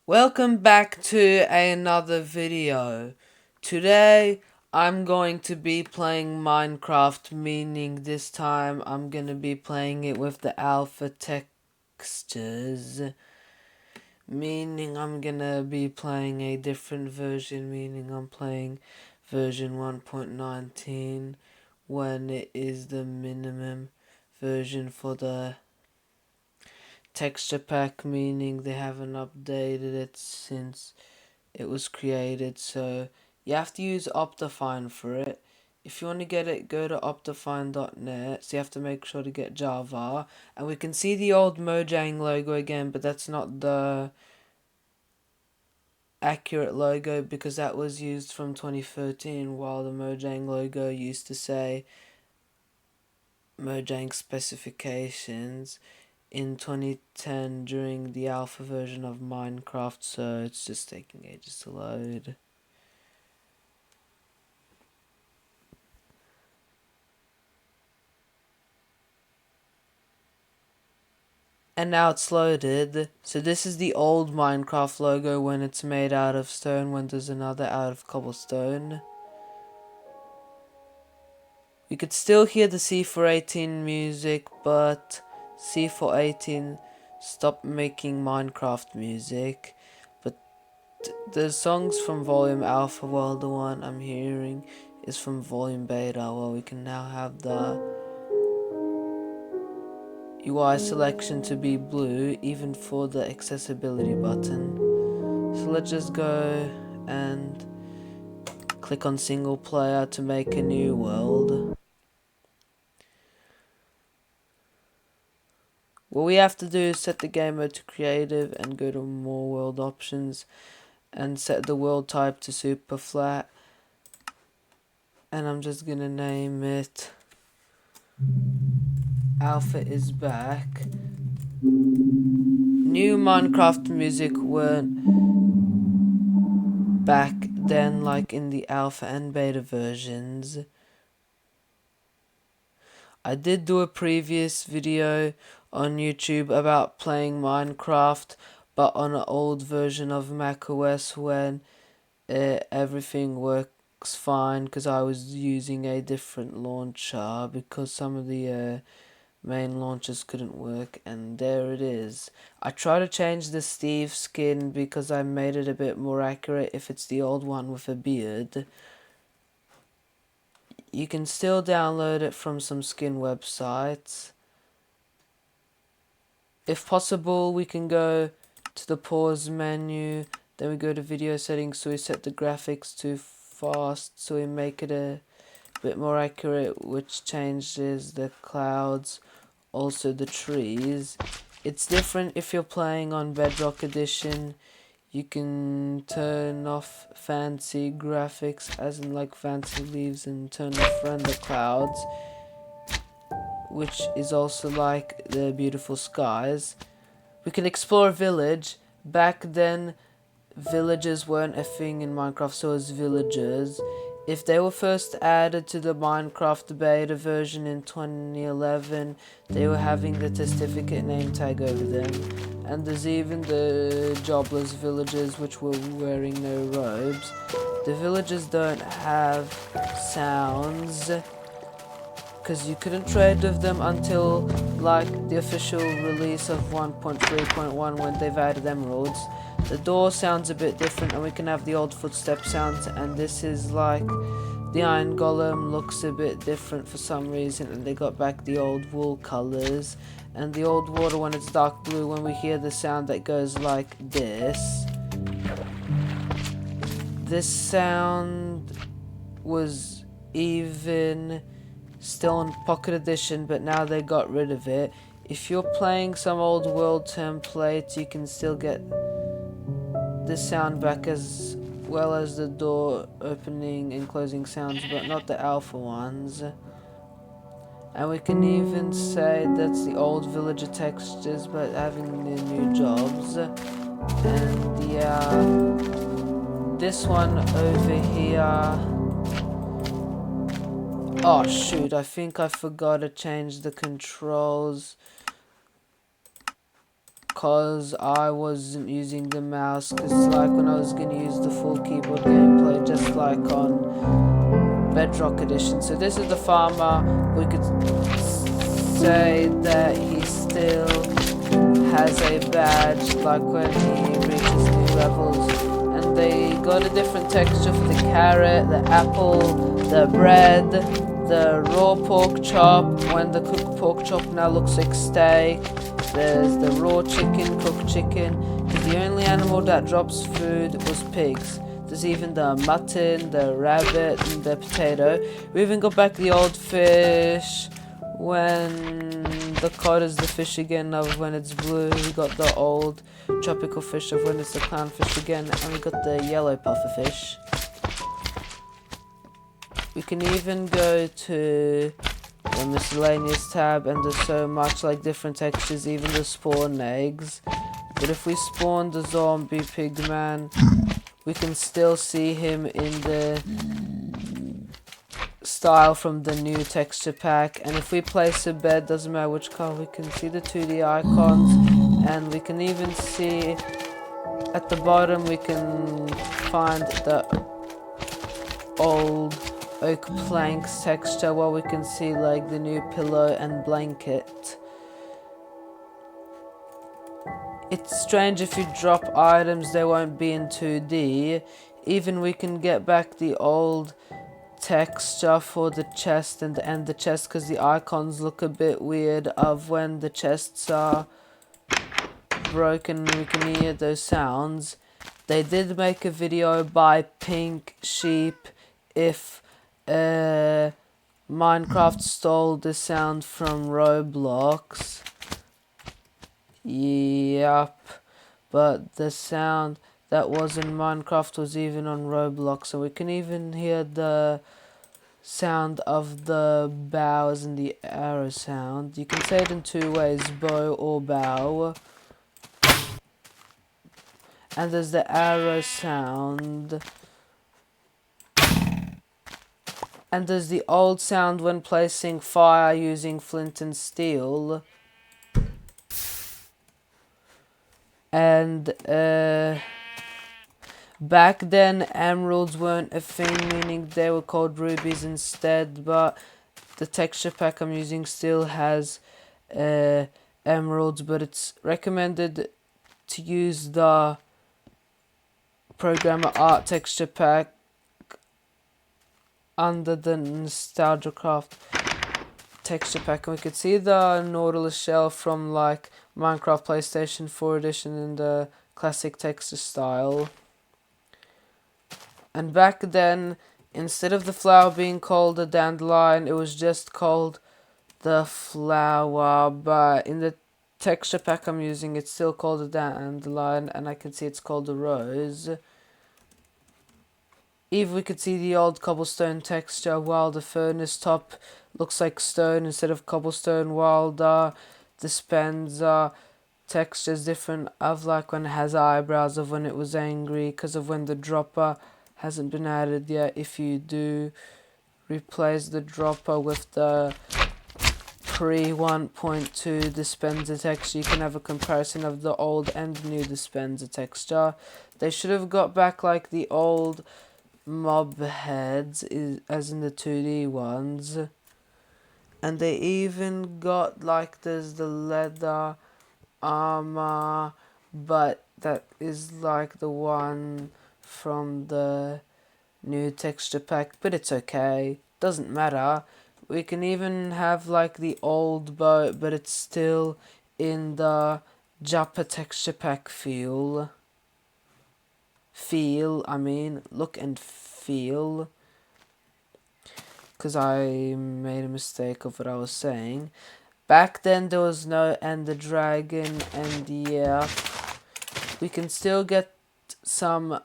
Welcome back to another video. Today I'm going to be playing Minecraft, meaning this time I'm going to be playing it with the alpha textures. Meaning I'm going to be playing a different version, meaning I'm playing version 1.19 when it is the minimum version for the texture pack, meaning they haven't updated it since it was created. So you have to use Optifine for it. If you want to get it, go to optifine.net. So you have to make sure to get Java. And we can see the old Mojang logo again, but that's not the accurate logo because that was used from 2013, while the Mojang logo used to say Mojang specifications in 2010 during the alpha version of Minecraft, so it's just taking ages to load. And now it's loaded. So this is the old Minecraft logo when it's made out of stone, when there's another out of cobblestone. We could still hear the C418 music, but C418 stopped making Minecraft music. But the songs from Volume Alpha, well, the one I'm hearing is from Volume Beta. Well, we can now have the UI selection to be blue, even for the accessibility button. So let's just go and click on single player to make a new world. What we have to do is set the game mode to creative and go to more world options and set the world type to super flat. And I'm just gonna name it Alpha is back. New Minecraft music weren't back then like in the alpha and beta versions. I did do a previous video on YouTube about playing Minecraft, but on an old version of macOS when everything works fine, because I was using a different launcher because some of the main launchers couldn't work, and there it is. I try to change the Steve skin because I made it a bit more accurate if it's the old one with a beard. You can still download it from some skin websites. If possible, we can go to the pause menu, then we go to video settings, so we set the graphics to fast, so we make it a bit more accurate, which changes the clouds, also the trees. It's different if you're playing on Bedrock Edition. You can turn off fancy graphics, as in like fancy leaves, and turn off render clouds, which is also like the beautiful skies. We can explore a village. Back then, villages weren't a thing in Minecraft, so as villagers. If they were first added to the Minecraft beta version in 2011, they were having the certificate name tag over them. And there's even the jobless villagers, which were wearing no robes. The villagers don't have sounds, because you couldn't trade with them until like the official release of 1.3.1 when they've added emeralds. The door sounds a bit different, and we can have the old footstep sounds, and this is like the iron golem looks a bit different for some reason, and they got back the old wool colors. And the old water, when it's dark blue, when we hear the sound that goes like this. This sound was even still in Pocket Edition, but now they got rid of it. If you're playing some old world templates, you can still get this sound back, as well as the door opening and closing sounds, but not the alpha ones. And we can even say that's the old villager textures, but having the new jobs. And yeah, this one over here. Oh shoot, I think I forgot to change the controls. because I wasn't using the mouse, because like when I was going to use the full keyboard gameplay just like on Bedrock Edition. So this is the farmer. We could say that he still has a badge like when he reaches new levels, and they got a different texture for the carrot, the apple, the bread, the raw pork chop. When the cooked pork chop now looks like steak. There's the raw chicken, cooked chicken, because the only animal that drops food was pigs. There's even the mutton, the rabbit, and the potato. We even got back the old fish when the cod is the fish again of when it's blue. We got the old tropical fish of when it's the clownfish again, and we got the yellow pufferfish. We can even go to the miscellaneous tab, and there's so much like different textures, even the spawn eggs. But if we spawn the zombie pigman, we can still see him in the style from the new texture pack. And if we place a bed, doesn't matter which color, we can see the 2D icons, and we can even see at the bottom we can find the old oak planks texture, where we can see like the new pillow and blanket. It's strange, if you drop items they won't be in 2D. Even we can get back the old texture for the chest and the chest, because the icons look a bit weird of when the chests are broken. We can hear those sounds. They did make a video by Pink Sheep if Minecraft stole the sound from Roblox. Yep, but the sound that was in Minecraft was even on Roblox, so we can even hear the sound of the bows and the arrow sound. You can say it in two ways, bow or bow. And there's the arrow sound. And there's the old sound when placing fire using flint and steel. And back then emeralds weren't a thing, meaning they were called rubies instead, but the texture pack I'm using still has emeralds, but it's recommended to use the Programmer Art texture pack under the Nostalgia Craft texture pack. And we could see the Nautilus shell from like Minecraft PlayStation 4 edition in the classic texture style. And back then, instead of the flower being called a dandelion, it was just called the flower, but in the texture pack I'm using, it's still called a dandelion, and I can see it's called a rose. Even we could see the old cobblestone texture, while the furnace top looks like stone instead of cobblestone, while the dispenser texture is different of like when it has eyebrows, of when it was angry, because of when the dropper hasn't been added yet. If you do replace the dropper with the pre 1.2 dispenser texture, you can have a comparison of the old and new dispenser texture. They should have got back like the old mob heads as in the 2D ones, and they even got like there's the leather armor, but that is like the one from the new texture pack, but it's okay, doesn't matter. We can even have like the old boat, but it's still in the Japa texture pack look and feel, because I made a mistake of what I was saying. Back then there was no Ender Dragon, and yeah, we can still get some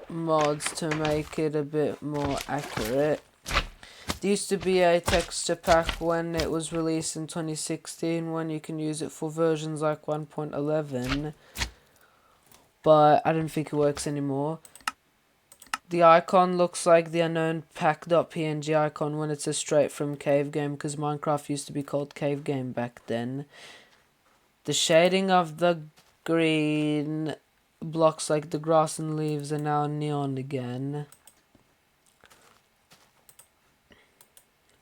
mods to make it a bit more accurate. There used to be a texture pack when it was released in 2016, when you can use it for versions like 1.11, but I don't think it works anymore. The icon looks like the unknown pack.png icon when it's a straight from Cave Game, because Minecraft used to be called Cave Game back then. The shading of the green blocks like the grass and leaves are now neon again.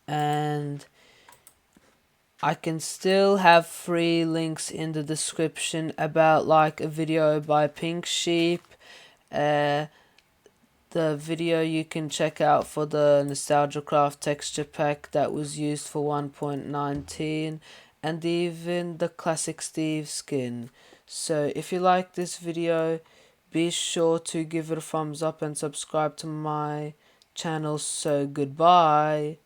And I can still have free links in the description about like a video by Pink Sheep, the video you can check out for the Nostalgia Craft texture pack that was used for 1.19, and even the Classic Steve skin. So if you like this video, be sure to give it a thumbs up and subscribe to my channel. So goodbye.